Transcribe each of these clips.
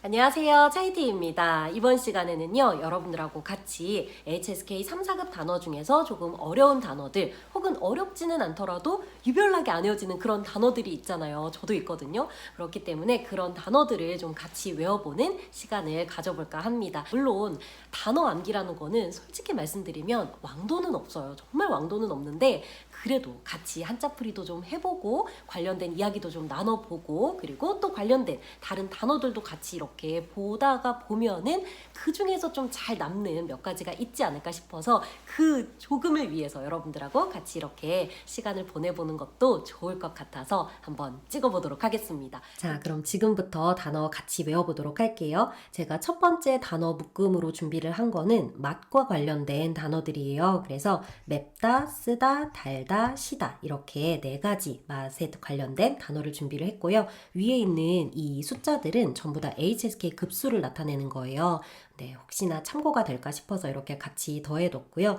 안녕하세요. 차이티입니다. 이번 시간에는요, 여러분들하고 같이 HSK 3, 4급 단어 중에서 조금 어려운 단어들, 혹은 어렵지는 않더라도 유별나게 안 외워지는 그런 단어들이 있잖아요. 저도 있거든요. 그렇기 때문에 그런 단어들을 좀 같이 외워보는 시간을 가져볼까 합니다. 물론 단어 암기라는 거는 솔직히 말씀드리면 왕도는 없어요. 정말 왕도는 없는데 그래도 같이 한자풀이도 좀 해보고 관련된 이야기도 좀 나눠보고 그리고 또 관련된 다른 단어들도 같이 이렇게 보다가 보면은 그 중에서 좀 잘 남는 몇 가지가 있지 않을까 싶어서 그 조금을 위해서 여러분들하고 같이 이렇게 시간을 보내보는 것도 좋을 것 같아서 한번 찍어보도록 하겠습니다. 자, 그럼 지금부터 단어 같이 외워보도록 할게요. 제가 첫 번째 단어 묶음으로 준비를 한 거는 맛과 관련된 단어들이에요. 그래서 맵다, 쓰다, 달다, 시다 이렇게 네 가지 맛에 관련된 단어를 준비를 했고요. 위에 있는 이 숫자들은 전부 다 HSK 급수를 나타내는 거예요. 네, 혹시나 참고가 될까 싶어서 이렇게 같이 더해뒀고요.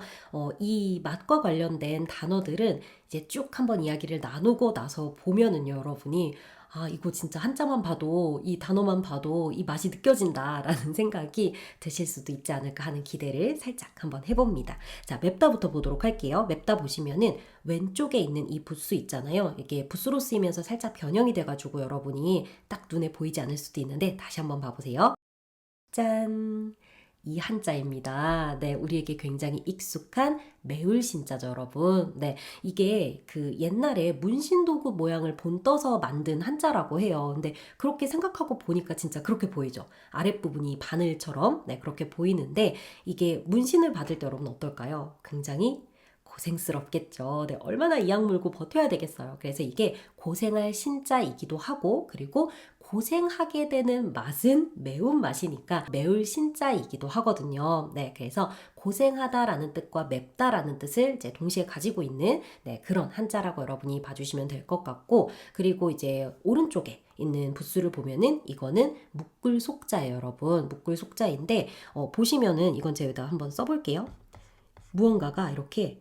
이 맛과 관련된 단어들은 이제 쭉 한번 이야기를 나누고 나서 보면은요, 여러분이 이거 진짜 한자만 봐도 이 단어만 봐도 이 맛이 느껴진다라는 생각이 드실 수도 있지 않을까 하는 기대를 살짝 한번 해봅니다. 자, 맵다부터 보도록 할게요. 맵다 보시면은 왼쪽에 있는 이 붓수 있잖아요. 이게 붓수로 쓰이면서 살짝 변형이 돼가지고 여러분이 딱 눈에 보이지 않을 수도 있는데 다시 한번 봐보세요. 짠! 이 한자입니다. 네, 우리에게 굉장히 익숙한 매울신자죠, 여러분. 네, 이게 그 옛날에 문신도구 모양을 본떠서 만든 한자라고 해요. 근데 그렇게 생각하고 보니까 진짜 그렇게 보이죠. 아랫부분이 바늘처럼, 네, 그렇게 보이는데 이게 문신을 받을 때 여러분 어떨까요? 굉장히 고생스럽겠죠. 네, 얼마나 이악 물고 버텨야 되겠어요. 그래서 이게 고생할 신자이기도 하고 그리고 고생하게 되는 맛은 매운맛이니까 매울 신자이기도 하거든요. 네, 그래서 고생하다라는 뜻과 맵다라는 뜻을 이제 동시에 가지고 있는 네, 그런 한자라고 여러분이 봐주시면 될 것 같고 그리고 이제 오른쪽에 있는 붓수를 보면은 이거는 묶을 속자예요, 여러분. 묶을 속자인데 보시면은 이건 제가 여기다 한번 써볼게요. 무언가가 이렇게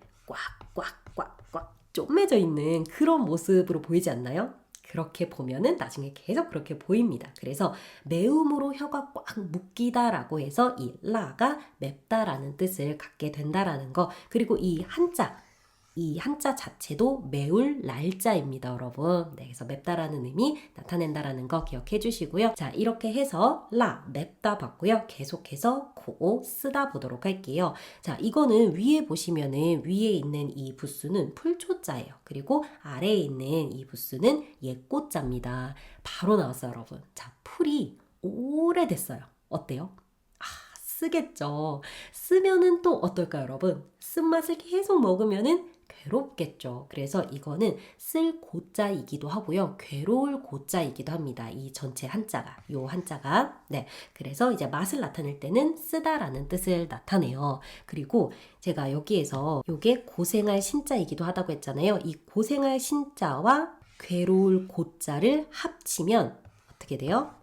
꽉꽉꽉꽉 쪼매져 있는 그런 모습으로 보이지 않나요? 그렇게 보면은 나중에 계속 그렇게 보입니다. 그래서 매움으로 혀가 꽉 묶이다라고 해서 이 라가 맵다라는 뜻을 갖게 된다라는 거. 그리고 이 한자 자체도 매울 날자입니다, 여러분. 네, 그래서 맵다라는 의미 나타낸다라는 거 기억해 주시고요. 자, 이렇게 해서 라, 맵다 봤고요. 계속해서 고, 쓰다 보도록 할게요. 자, 이거는 위에 보시면은 위에 있는 이 붓수는 풀초자예요. 그리고 아래에 있는 이 붓수는 옛꽃자입니다. 바로 나왔어요, 여러분. 자, 풀이 오래됐어요. 어때요? 쓰겠죠. 쓰면은 또 어떨까요, 여러분? 쓴맛을 계속 먹으면은 괴롭겠죠. 그래서 이거는 쓸 고자이기도 하고요. 괴로울 고자이기도 합니다. 이 전체 한자가, 요 한자가. 네. 그래서 이제 맛을 나타낼 때는 쓰다라는 뜻을 나타내요. 그리고 제가 여기에서 요게 고생할 신자이기도 하다고 했잖아요. 이 고생할 신자와 괴로울 고자를 합치면 어떻게 돼요?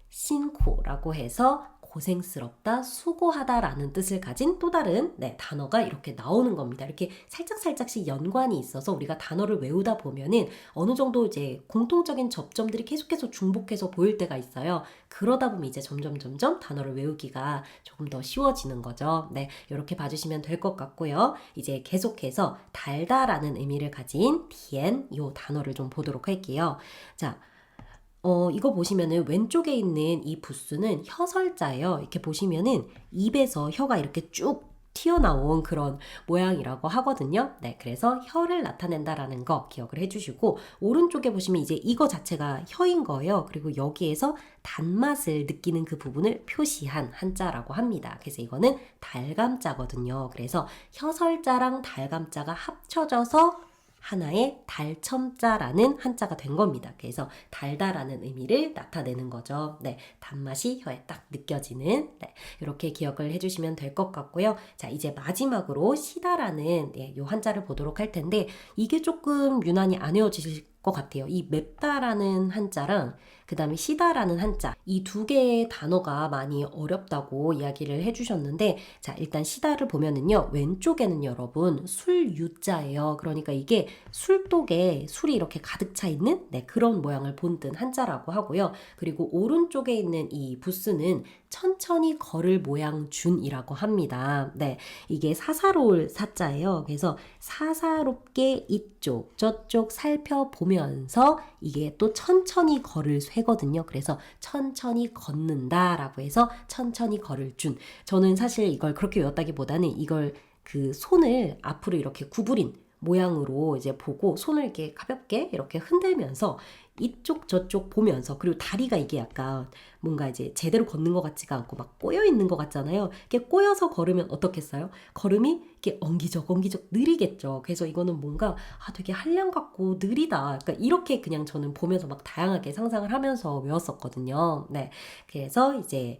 신코라고 해서 고생스럽다, 수고하다라는 뜻을 가진 또 다른 단어가 이렇게 나오는 겁니다. 이렇게 살짝씩 연관이 있어서 우리가 단어를 외우다 보면은 어느 정도 이제 공통적인 접점들이 계속해서 중복해서 보일 때가 있어요. 그러다 보면 이제 점점 단어를 외우기가 조금 더 쉬워지는 거죠. 네, 이렇게 봐주시면 될 것 같고요. 이제 계속해서 달다라는 의미를 가진 디엔 이 단어를 좀 보도록 할게요. 자, 이거 보시면은 왼쪽에 있는 이 붓수는 혀설자예요. 이렇게 보시면은 입에서 혀가 이렇게 쭉 튀어나온 그런 모양이라고 하거든요. 네, 그래서 혀를 나타낸다라는 거 기억을 해주시고 오른쪽에 보시면 이제 이거 자체가 혀인 거예요. 그리고 여기에서 단맛을 느끼는 그 부분을 표시한 한자라고 합니다. 그래서 이거는 달감자거든요. 그래서 혀설자랑 달감자가 합쳐져서 하나의 달첨자라는 한자가 된 겁니다. 그래서 달다라는 의미를 나타내는 거죠. 네, 단맛이 혀에 딱 느껴지는 이렇게 기억을 해주시면 될 것 같고요. 자, 이제 마지막으로 시다라는 요 한자를 보도록 할 텐데 이게 조금 유난히 안 외워지실 것 같아요. 이 맵다라는 한자랑 그 다음에 시다라는 한자, 이 두 개의 단어가 많이 어렵다고 이야기를 해주셨는데, 자, 일단 시다를 보면은요, 왼쪽에는 여러분 술유자예요. 그러니까 이게 술독에 술이 이렇게 가득 차 있는 그런 모양을 본뜬 한자라고 하고요. 그리고 오른쪽에 있는 이 부스는 천천히 걸을 모양 준이라고 합니다. 네, 이게 사사로울 사자예요. 그래서 사사롭게 이쪽 저쪽 살펴보면서 이게 또 천천히 걸을 쇠거든요. 그래서 천천히 걷는다라고 해서 천천히 걸을 준. 저는 사실 이걸 그렇게 외웠다기보다는 이걸 그 손을 앞으로 이렇게 구부린 모양으로 이제 보고 손을 이렇게 가볍게 이렇게 흔들면서 이쪽 저쪽 보면서, 그리고 다리가 이게 약간 뭔가 이제 제대로 걷는 것 같지가 않고 막 꼬여 있는 것 같잖아요. 이렇게 꼬여서 걸으면 어떻겠어요? 걸음이 이렇게 엉기적 느리겠죠. 그래서 이거는 뭔가 되게 한량 같고 느리다. 그러니까 이렇게 그냥 저는 보면서 막 다양하게 상상을 하면서 외웠었거든요. 네, 그래서 이제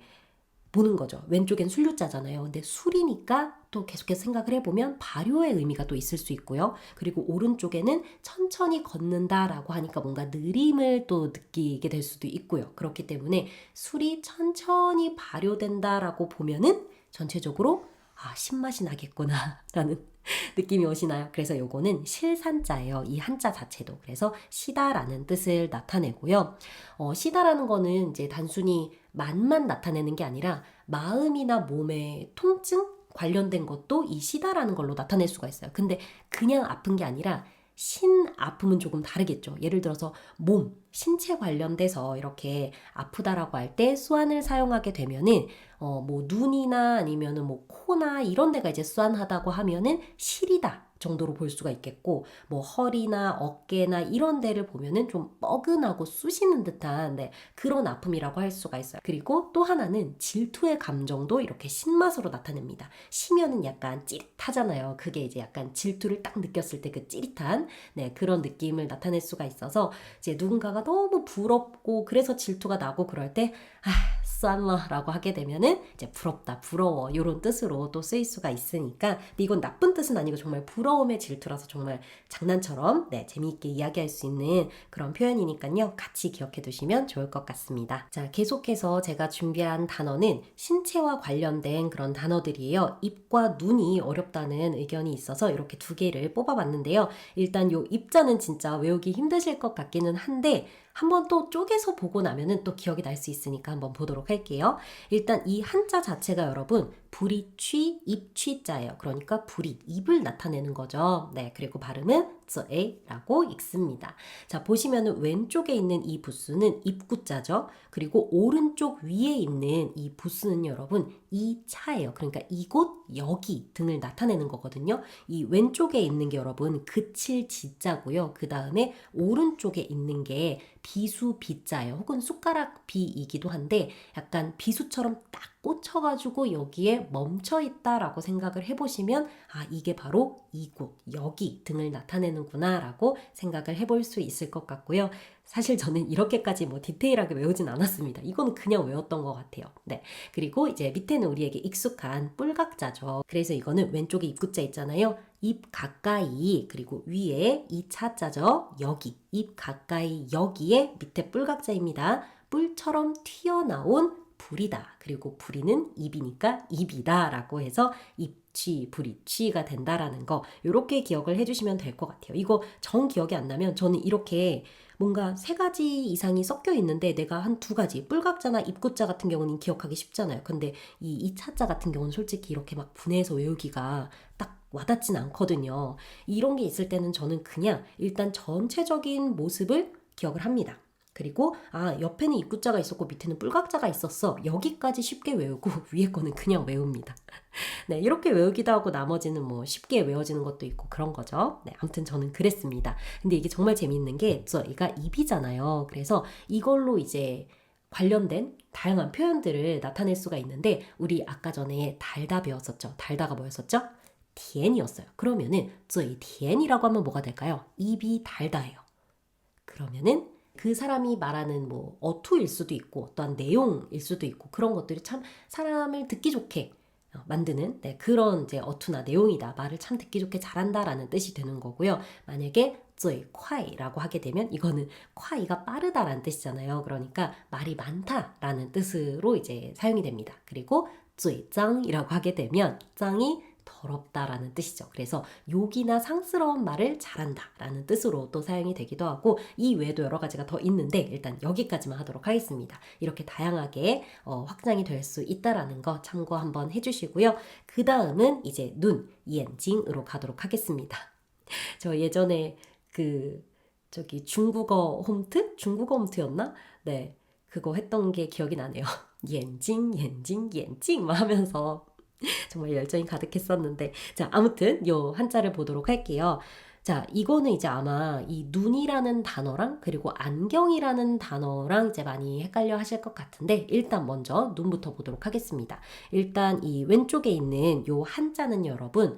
보는 거죠. 왼쪽엔 술류자잖아요. 근데 술이니까 또 계속해서 생각을 해보면 발효의 의미가 또 있을 수 있고요. 그리고 오른쪽에는 천천히 걷는다라고 하니까 뭔가 느림을 또 느끼게 될 수도 있고요. 그렇기 때문에 술이 천천히 발효된다라고 보면은 전체적으로 신맛이 나겠구나 라는 느낌이 오시나요? 그래서 요거는 실산자예요. 이 한자 자체도. 그래서 시다라는 뜻을 나타내고요. 시다라는 거는 이제 단순히 맛만 나타내는 게 아니라 마음이나 몸의 통증 관련된 것도 이 시다라는 걸로 나타낼 수가 있어요. 근데 그냥 아픈 게 아니라 신 아픔은 조금 다르겠죠. 예를 들어서 몸, 신체 관련돼서 이렇게 아프다라고 할 때 수안을 사용하게 되면은 뭐 눈이나 아니면은 뭐 코나 이런 데가 이제 수안하다고 하면은 시리다 정도로 볼 수가 있겠고, 뭐 허리나 어깨나 이런 데를 보면은 좀 뻐근하고 쑤시는 듯한 그런 아픔이라고 할 수가 있어요. 그리고 또 하나는 질투의 감정도 이렇게 신맛으로 나타냅니다. 시면은 약간 찌릿하잖아요. 그게 이제 약간 질투를 딱 느꼈을 때 그 찌릿한 그런 느낌을 나타낼 수가 있어서, 이제 누군가가 너무 부럽고 그래서 질투가 나고 그럴 때 쌀라라고 하게 되면은 이제 부럽다, 부러워 이런 뜻으로 또 쓰일 수가 있으니까, 근데 이건 나쁜 뜻은 아니고 정말 부러움의 질투라서 정말 장난처럼 재미있게 이야기할 수 있는 그런 표현이니까요. 같이 기억해 두시면 좋을 것 같습니다. 자, 계속해서 제가 준비한 단어는 신체와 관련된 그런 단어들이에요. 입과 눈이 어렵다는 의견이 있어서 이렇게 두 개를 뽑아봤는데요. 일단 요 입자는 진짜 외우기 힘드실 것 같기는 한데 한번 또 쪼개서 보고 나면은 또 기억이 날 수 있으니까 한번 보도록 할게요. 일단 이 한자 자체가 여러분 불이취, 입취자예요. 그러니까 불이, 입을 나타내는 거죠. 네, 그리고 발음은 쯔에라고 읽습니다. 자, 보시면은 왼쪽에 있는 이 부스는 입구자죠. 그리고 오른쪽 위에 있는 이 부스는 여러분 이 차예요. 그러니까 이곳, 여기 등을 나타내는 거거든요. 이 왼쪽에 있는 게 여러분 그칠 지자고요. 그 다음에 오른쪽에 있는 게 비수 비자예요. 혹은 숟가락 비이기도 한데 약간 비수처럼 딱 꽂혀가지고 여기에 멈춰 있다라고 생각을 해보시면 이게 바로 이곳, 여기 등을 나타내는구나 라고 생각을 해볼 수 있을 것 같고요. 사실 저는 이렇게까지 디테일하게 외우진 않았습니다. 이거는 그냥 외웠던 것 같아요. 네, 그리고 이제 밑에는 우리에게 익숙한 뿔각자죠. 그래서 이거는 왼쪽에 입구자 있잖아요. 입 가까이, 그리고 위에 이 차자죠. 여기, 입 가까이 여기에 밑에 뿔각자입니다. 뿔처럼 튀어나온 불이다. 그리고 불이는 입이니까 입이다 라고 해서 입취, 불이취가 된다라는 거, 이렇게 기억을 해주시면 될 것 같아요. 이거 정 기억이 안 나면 저는 이렇게 뭔가 3가지 이상이 섞여 있는데 내가 한 2가지, 뿔각자나 입구자 같은 경우는 기억하기 쉽잖아요. 근데 이 차자 같은 경우는 솔직히 이렇게 막 분해해서 외우기가 딱 와닿진 않거든요. 이런 게 있을 때는 저는 그냥 일단 전체적인 모습을 기억을 합니다. 그리고 옆에는 입구자가 있었고 밑에는 뿔각자가 있었어. 여기까지 쉽게 외우고 위에 거는 그냥 외웁니다. 네, 이렇게 외우기도 하고 나머지는 뭐 쉽게 외워지는 것도 있고 그런 거죠. 네, 아무튼 저는 그랬습니다. 근데 이게 정말 재밌는 게 얘가 입이잖아요. 그래서 이걸로 이제 관련된 다양한 표현들을 나타낼 수가 있는데, 우리 아까 전에 달다 배웠었죠. 달다가 뭐였었죠? 티엔이었어요. 그러면은 嘴甜이라고 하면 뭐가 될까요? 입이 달다예요. 그러면은 그 사람이 말하는 어투일 수도 있고 어떠한 내용일 수도 있고 그런 것들이 참 사람을 듣기 좋게 만드는 그런 이제 어투나 내용이다. 말을 참 듣기 좋게 잘한다라는 뜻이 되는 거고요. 만약에 最快라고 하게 되면 이거는 快가 빠르다라는 뜻이잖아요. 그러니까 말이 많다라는 뜻으로 이제 사용이 됩니다. 그리고 最脏이라고 하게 되면 짱이 더럽다라는 뜻이죠. 그래서 욕이나 상스러운 말을 잘한다라는 뜻으로 또 사용이 되기도 하고 이 외에도 여러 가지가 더 있는데 일단 여기까지만 하도록 하겠습니다. 이렇게 다양하게 확장이 될 수 있다라는 거 참고 한번 해주시고요. 그 다음은 이제 눈, 이엔징으로 가도록 하겠습니다. 저 예전에 저기 중국어 홈트였나? 네, 그거 했던 게 기억이 나네요. 옌징, 옌징, 옌징 막 하면서 정말 열정이 가득했었는데 자 아무튼 요 한자를 보도록 할게요. 자 이거는 이제 아마 이 눈이라는 단어랑 그리고 안경이라는 단어랑 이제 많이 헷갈려 하실 것 같은데 일단 먼저 눈부터 보도록 하겠습니다. 일단 이 왼쪽에 있는 요 한자는 여러분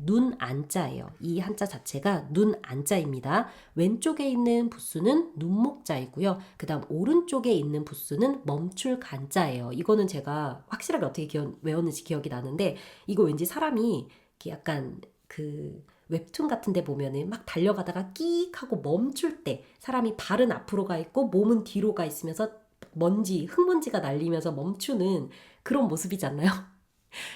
눈 안자예요. 이 한자 자체가 눈 안자입니다. 왼쪽에 있는 부수는 눈목자이고요. 그 다음 오른쪽에 있는 부수는 멈출 간자예요. 이거는 제가 확실하게 어떻게 외웠는지 기억이 나는데 이거 왠지 사람이 약간 웹툰 같은 데 보면은 막 달려가다가 끼익 하고 멈출 때 사람이 발은 앞으로 가 있고 몸은 뒤로 가 있으면서 흙먼지가 날리면서 멈추는 그런 모습이잖아요.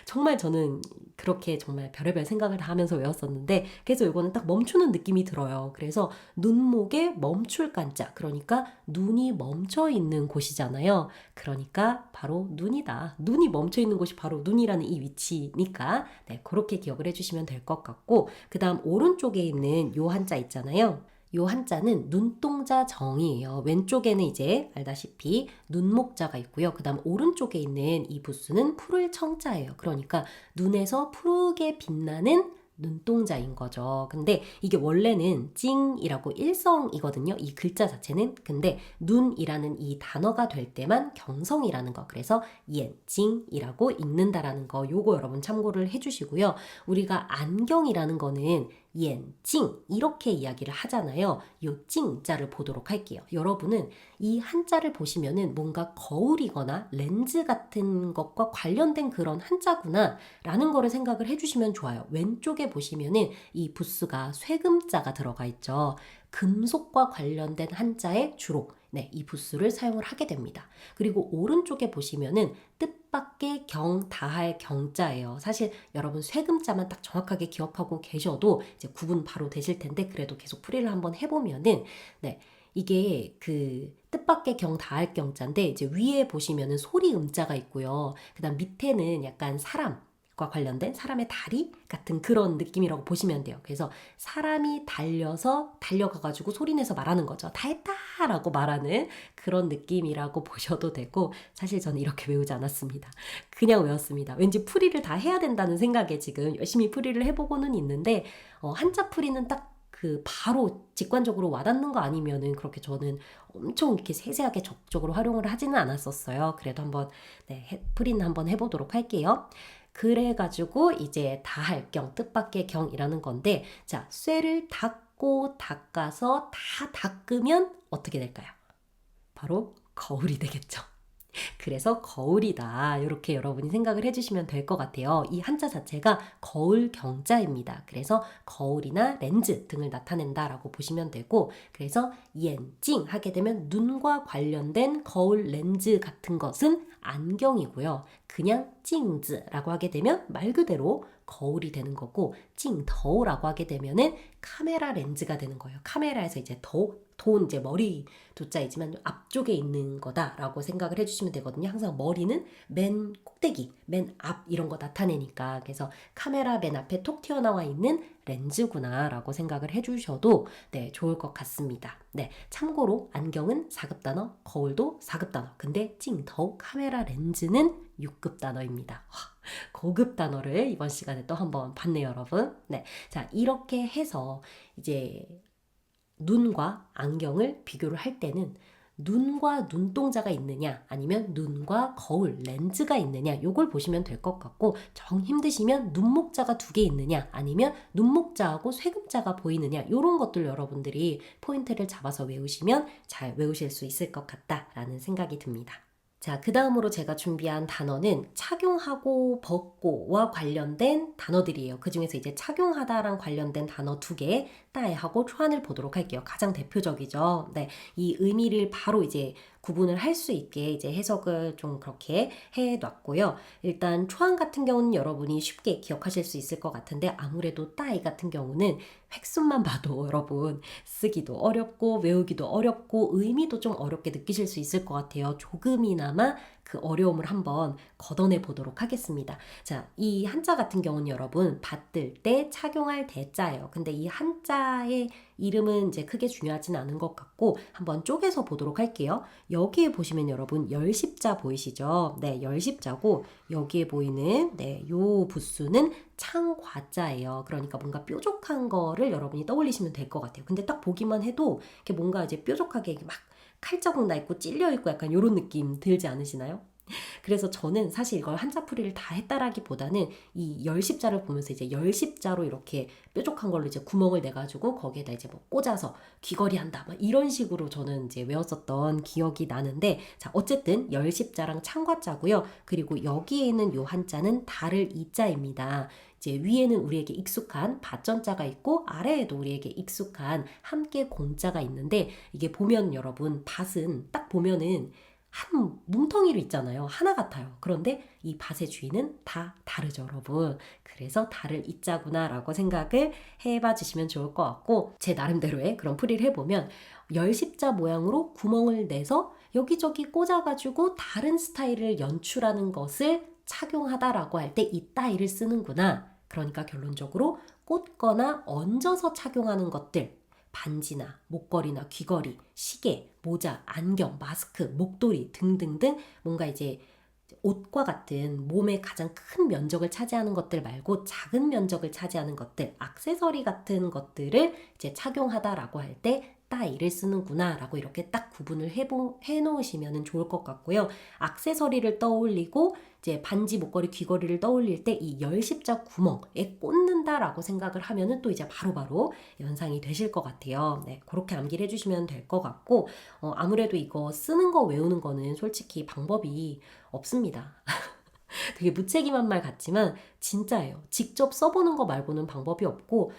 정말 저는 그렇게 정말 별의별 생각을 다 하면서 외웠었는데 그래서 이거는 딱 멈추는 느낌이 들어요. 그래서 눈목에 멈출 간자 그러니까 눈이 멈춰 있는 곳이잖아요. 그러니까 바로 눈이다. 눈이 멈춰 있는 곳이 바로 눈이라는 이 위치니까 그렇게 기억을 해주시면 될 것 같고 그 다음 오른쪽에 있는 요 한자 있잖아요. 요 한자는 눈동자 정이에요. 왼쪽에는 이제 알다시피 눈목자가 있고요. 그 다음 오른쪽에 있는 이 부수는 푸를 청자예요. 그러니까 눈에서 푸르게 빛나는 눈동자인 거죠. 근데 이게 원래는 찡이라고 일성이거든요. 이 글자 자체는. 근데 눈이라는 이 단어가 될 때만 경성이라는 거. 그래서 옌찡이라고 읽는다라는 거. 요거 여러분 참고를 해주시고요. 우리가 안경이라는 거는 옌찡 이렇게 이야기를 하잖아요. 요 찡자를 보도록 할게요. 여러분은 이 한자를 보시면은 뭔가 거울이거나 렌즈 같은 것과 관련된 그런 한자구나 라는 거를 생각을 해주시면 좋아요. 왼쪽에 보시면은 이 부수가 쇠금자가 들어가 있죠. 금속과 관련된 한자에 주로 이 부수를 사용을 하게 됩니다. 그리고 오른쪽에 보시면은 뜻밖의 경, 다할 경자예요. 사실 여러분 쇠금자만 딱 정확하게 기억하고 계셔도 이제 구분 바로 되실 텐데 그래도 계속 풀이를 한번 해보면은 이게 뜻밖의 경, 다할 경자인데 이제 위에 보시면은 소리 음자가 있고요. 그 다음 밑에는 약간 사람과 관련된 사람의 다리 같은 그런 느낌이라고 보시면 돼요. 그래서 사람이 달려가가지고 소리내서 말하는 거죠. 다 했다! 라고 말하는 그런 느낌이라고 보셔도 되고 사실 저는 이렇게 외우지 않았습니다. 그냥 외웠습니다. 왠지 풀이를 다 해야 된다는 생각에 지금 열심히 풀이를 해보고는 있는데 한자 풀이는 딱 바로 직관적으로 와닿는 거 아니면은 그렇게 저는 엄청 이렇게 세세하게 적극적으로 활용을 하지는 않았었어요. 그래도 한번 풀이는 한번 해보도록 할게요. 그래가지고 이제 다할 경, 뜻밖의 경이라는 건데 자, 쇠를 닦고 닦아서 다 닦으면 어떻게 될까요? 바로 거울이 되겠죠. 그래서 거울이다. 이렇게 여러분이 생각을 해주시면 될 것 같아요. 이 한자 자체가 거울 경자입니다. 그래서 거울이나 렌즈 등을 나타낸다라고 보시면 되고 그래서 옌찡 하게 되면 눈과 관련된 거울 렌즈 같은 것은 안경이고요. 그냥 찡즈라고 하게 되면 말 그대로 거울이 되는 거고 찡더우라고 하게 되면은 카메라 렌즈가 되는 거예요. 카메라에서 이제 돈 이제 머리 두자이지만 앞쪽에 있는 거다라고 생각을 해주시면 되거든요. 항상 머리는 맨 꼭대기, 맨 앞 이런 거 나타내니까 그래서 카메라 맨 앞에 톡 튀어나와 있는 렌즈구나라고 생각을 해주셔도 좋을 것 같습니다. 참고로 안경은 4급 단어, 거울도 4급 단어. 근데 찡더우 카메라 렌즈는 6급 단어입니다. 고급 단어를 이번 시간에 또 한번 봤네요, 여러분. 자 이렇게 해서 이제 눈과 안경을 비교를 할 때는 눈과 눈동자가 있느냐 아니면 눈과 거울, 렌즈가 있느냐 요걸 보시면 될 것 같고 정 힘드시면 눈목자가 2개 있느냐 아니면 눈목자하고 쇠금자가 보이느냐 요런 것들 여러분들이 포인트를 잡아서 외우시면 잘 외우실 수 있을 것 같다라는 생각이 듭니다. 자, 그 다음으로 제가 준비한 단어는 착용하고 벗고와 관련된 단어들이에요. 그 중에서 이제 착용하다랑 관련된 단어 2개, 따에하고 초안을 보도록 할게요. 가장 대표적이죠. 네, 이 의미를 바로 이제 구분을 할 수 있게 이제 해석을 좀 그렇게 해놨고요. 일단 초안 같은 경우는 여러분이 쉽게 기억하실 수 있을 것 같은데 아무래도 따이 같은 경우는 획순만 봐도 여러분 쓰기도 어렵고 외우기도 어렵고 의미도 좀 어렵게 느끼실 수 있을 것 같아요. 조금이나마 그 어려움을 한번 걷어내 보도록 하겠습니다. 자, 이 한자 같은 경우는 여러분 받들 때 착용할 대자예요. 근데 이 한자의 이름은 이제 크게 중요하진 않은 것 같고 한번 쪼개서 보도록 할게요. 여기에 보시면 여러분 열십자 보이시죠? 네, 열십자고 여기에 보이는 요 부수는 창과자예요. 그러니까 뭔가 뾰족한 거를 여러분이 떠올리시면 될 것 같아요. 근데 딱 보기만 해도 이렇게 뭔가 이제 뾰족하게 막 칼자국 나 있고 찔려 있고 약간 이런 느낌 들지 않으시나요? 그래서 저는 사실 이걸 한자풀이를 다 했다라기보다는 이 열십자를 보면서 이제 열십자로 이렇게 뾰족한 걸로 이제 구멍을 내가지고 거기에다 이제 뭐 꽂아서 귀걸이 한다 막 이런 식으로 저는 이제 외웠었던 기억이 나는데 자 어쨌든 열십자랑 창과자고요. 그리고 여기에 있는 요 한자는 달을 이자입니다. 이제 위에는 우리에게 익숙한 밭전자가 있고 아래에도 우리에게 익숙한 함께 공자가 있는데 이게 보면 여러분 밭은 딱 보면은 한 뭉텅이로 있잖아요. 하나 같아요. 그런데 이 밭의 주인은 다 다르죠, 여러분. 그래서 달을 잊자구나 라고 생각을 해봐 주시면 좋을 것 같고 제 나름대로의 그런 풀이를 해보면 열십자 모양으로 구멍을 내서 여기저기 꽂아가지고 다른 스타일을 연출하는 것을 착용하다라고 할 때 이 따위를 쓰는구나. 그러니까 결론적으로 꽂거나 얹어서 착용하는 것들 반지나 목걸이나 귀걸이, 시계, 모자, 안경, 마스크, 목도리 등등등 뭔가 이제 옷과 같은 몸의 가장 큰 면적을 차지하는 것들 말고 작은 면적을 차지하는 것들, 액세서리 같은 것들을 이제 착용하다라고 할 때 따이를 쓰는구나 라고 이렇게 딱 구분을 해놓으시면 좋을 것 같고요. 액세서리를 떠올리고 이제 반지, 목걸이, 귀걸이를 떠올릴 때 이 열십자 구멍에 꽂는다 라고 생각을 하면은 또 이제 바로바로 연상이 되실 것 같아요. 네, 그렇게 암기를 해주시면 될 것 같고 아무래도 이거 쓰는 거 외우는 거는 솔직히 방법이 없습니다. 되게 무책임한 말 같지만 진짜예요. 직접 써보는 거 말고는 방법이 없고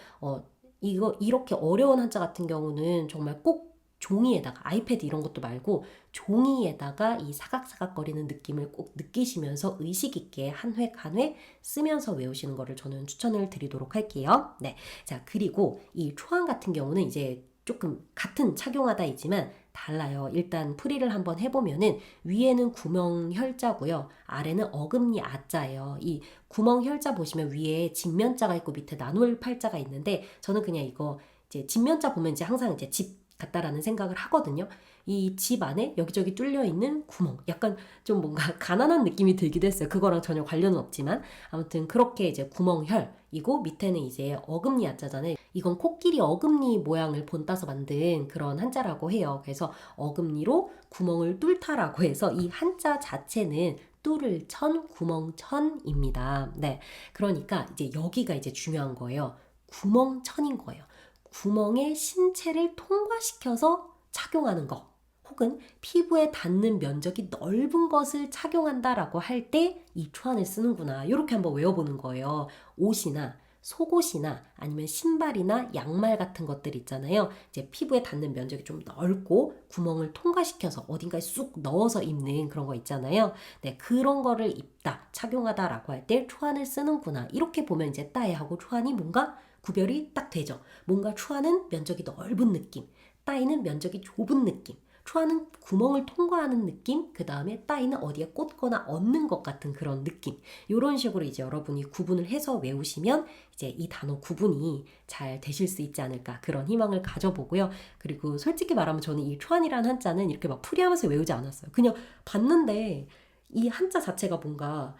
이거 이렇게 어려운 한자 같은 경우는 정말 꼭 종이에다가 아이패드 이런 것도 말고 종이에다가 이 사각사각거리는 느낌을 꼭 느끼시면서 의식 있게 한 획 한 획 쓰면서 외우시는 거를 저는 추천을 드리도록 할게요. 네. 자, 그리고 이 초안 같은 경우는 이제 조금 같은 착용하다이지만 달라요. 일단 풀이를 한번 해보면은 위에는 구멍혈자고요. 아래는 어금니 아자예요. 이 구멍혈자 보시면 위에 직면자가 있고 밑에 나눌 팔자가 있는데 저는 그냥 이거 이제 직면자 보면 이제 항상 이제 집 같다라는 생각을 하거든요. 이 집 안에 여기저기 뚫려 있는 구멍, 약간 좀 뭔가 가난한 느낌이 들기도 했어요. 그거랑 전혀 관련은 없지만 아무튼 그렇게 이제 구멍혈이고 밑에는 이제 어금니 아자잖아요. 이건 코끼리 어금니 모양을 본따서 만든 그런 한자라고 해요. 그래서 어금니로 구멍을 뚫다라고 해서 이 한자 자체는 뚫을 천, 구멍천입니다. 네, 그러니까 이제 여기가 이제 중요한 거예요. 구멍천인 거예요. 구멍의 신체를 통과시켜서 착용하는 거 혹은 피부에 닿는 면적이 넓은 것을 착용한다라고 할 때 이 초안을 쓰는구나 이렇게 한번 외워보는 거예요. 옷이나 속옷이나 아니면 신발이나 양말 같은 것들 있잖아요. 이제 피부에 닿는 면적이 좀 넓고 구멍을 통과시켜서 어딘가에 쑥 넣어서 입는 그런 거 있잖아요. 네, 그런 거를 입다, 착용하다라고 할 때 초안을 쓰는구나. 이렇게 보면 이제 따이하고 초안이 뭔가 구별이 딱 되죠. 뭔가 초안은 면적이 넓은 느낌, 따이는 면적이 좁은 느낌. 초안은 구멍을 통과하는 느낌, 그 다음에 따이는 어디에 꽂거나 얹는 것 같은 그런 느낌. 이런 식으로 이제 여러분이 구분을 해서 외우시면 이제 이 단어 구분이 잘 되실 수 있지 않을까 그런 희망을 가져보고요. 그리고 솔직히 말하면 저는 이 초안이라는 한자는 이렇게 막 풀이하면서 외우지 않았어요. 그냥 봤는데 이 한자 자체가 뭔가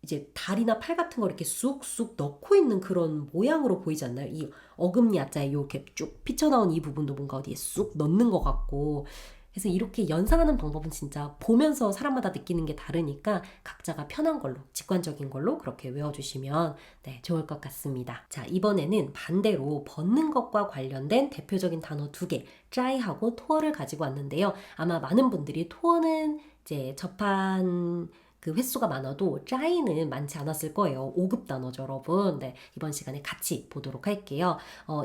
이제 다리나 팔 같은 거 이렇게 쑥쑥 넣고 있는 그런 모양으로 보이지 않나요? 이 어금니 앞자에 이렇게 쭉 피쳐나온 이 부분도 뭔가 어디에 쑥 넣는 것 같고 그래서 이렇게 연상하는 방법은 진짜 보면서 사람마다 느끼는 게 다르니까 각자가 편한 걸로 직관적인 걸로 그렇게 외워주시면 네, 좋을 것 같습니다. 자, 이번에는 반대로 벗는 것과 관련된 대표적인 단어 2개 짜이하고 토어를 가지고 왔는데요. 아마 많은 분들이 토어는 이제 접한 그 횟수가 많아도 짜이는 많지 않았을 거예요. 5급 단어죠, 여러분. 네, 이번 시간에 같이 보도록 할게요.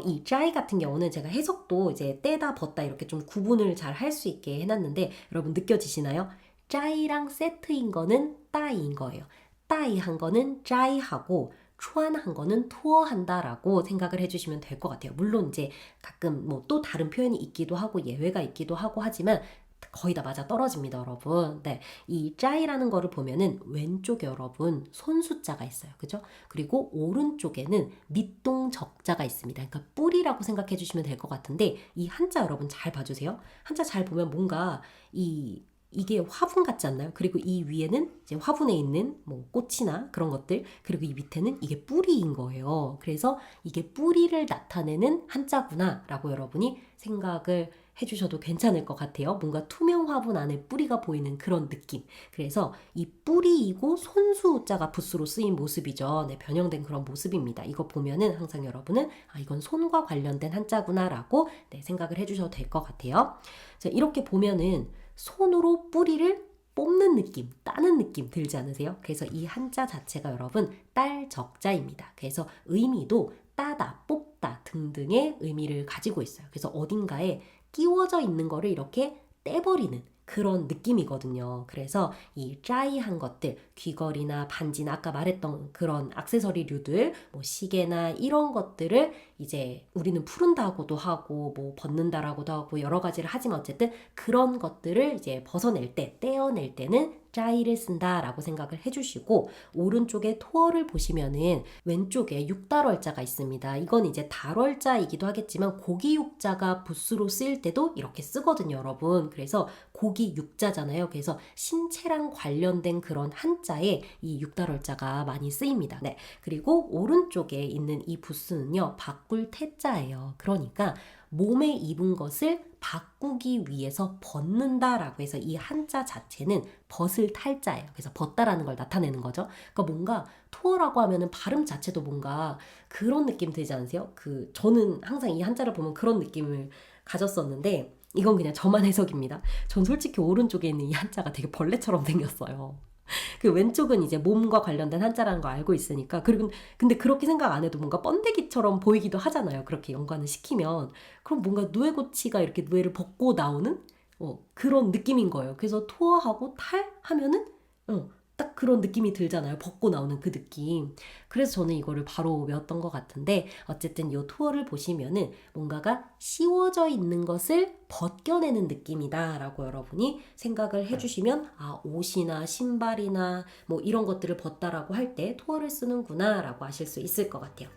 이 짜이 같은 경우는 제가 해석도 이제 떼다 벗다 이렇게 좀 구분을 잘 할 수 있게 해놨는데 여러분 느껴지시나요? 짜이랑 세트인 거는 따이인 거예요. 따이 한 거는 짜이하고 추안한 거는 투어한다라고 생각을 해주시면 될 것 같아요. 물론 이제 가끔 뭐 또 다른 표현이 있기도 하고 예외가 있기도 하고 하지만 거의 다 맞아 떨어집니다, 여러분. 네, 이 짜이라는 거를 보면은 왼쪽에 여러분 손수자가 있어요, 그죠? 그리고 오른쪽에는 밑동적자가 있습니다. 그러니까 뿌리라고 생각해 주시면 될 것 같은데 이 한자 여러분 잘 봐주세요. 한자 잘 보면 뭔가 이게 화분 같지 않나요? 그리고 이 위에는 이제 화분에 있는 뭐 꽃이나 그런 것들, 그리고 이 밑에는 이게 뿌리인 거예요. 그래서 이게 뿌리를 나타내는 한자구나라고 여러분이 생각을 해주셔도 괜찮을 것 같아요. 뭔가 투명 화분 안에 뿌리가 보이는 그런 느낌. 그래서 이 뿌리이고 손수자가 붓수로 쓰인 모습이죠. 네, 변형된 그런 모습입니다. 이거 보면은 항상 여러분은 이건 손과 관련된 한자구나라고 네, 생각을 해주셔도 될 것 같아요. 자, 이렇게 보면은 손으로 뿌리를 뽑는 느낌, 따는 느낌 들지 않으세요? 그래서 이 한자 자체가 여러분 딸적자입니다. 그래서 의미도 따다, 뽑다 등등의 의미를 가지고 있어요. 그래서 어딘가에 끼워져 있는 거를 이렇게 떼버리는 그런 느낌이거든요. 그래서 이 짜이한 것들, 귀걸이나 반지나 아까 말했던 그런 액세서리류들, 뭐 시계나 이런 것들을 이제 우리는 푸른다고도 하고 뭐 벗는다라고도 하고 여러 가지를 하지만 어쨌든 그런 것들을 이제 벗어낼 때, 떼어낼 때는 짜이를 쓴다라고 생각을 해주시고 오른쪽에 토어를 보시면은 왼쪽에 육달월자가 있습니다. 이건 이제 달월자이기도 하겠지만 고기 육자가 붓수로 쓰일 때도 이렇게 쓰거든요, 여러분. 그래서 고기 육자잖아요. 그래서 신체랑 관련된 그런 한자에 이 육달월자가 많이 쓰입니다. 네. 그리고 오른쪽에 있는 이 붓수는요, 바꿀 태자예요. 그러니까 몸에 입은 것을 바꾸기 위해서 벗는다라고 해서 이 한자 자체는 벗을 탈자예요. 그래서 벗다라는 걸 나타내는 거죠. 그러니까 뭔가 투어라고 하면은 발음 자체도 뭔가 그런 느낌 들지 않으세요? 저는 항상 이 한자를 보면 그런 느낌을 가졌었는데 이건 그냥 저만 해석입니다. 전 솔직히 오른쪽에 있는 이 한자가 되게 벌레처럼 생겼어요. 그 왼쪽은 이제 몸과 관련된 한자라는 거 알고 있으니까 그리고 근데 그렇게 생각 안 해도 뭔가 번데기처럼 보이기도 하잖아요. 그렇게 연관을 시키면 그럼 뭔가 누에고치가 이렇게 누에를 벗고 나오는 그런 느낌인 거예요. 그래서 투어하고 탈 하면은 딱 그런 느낌이 들잖아요. 벗고 나오는 그 느낌. 그래서 저는 이거를 바로 외웠던 것 같은데 어쨌든 이 투어를 보시면은 뭔가가 씌워져 있는 것을 벗겨내는 느낌이다 라고 여러분이 생각을 해주시면 옷이나 신발이나 뭐 이런 것들을 벗다라고 할 때 투어를 쓰는구나 라고 아실 수 있을 것 같아요.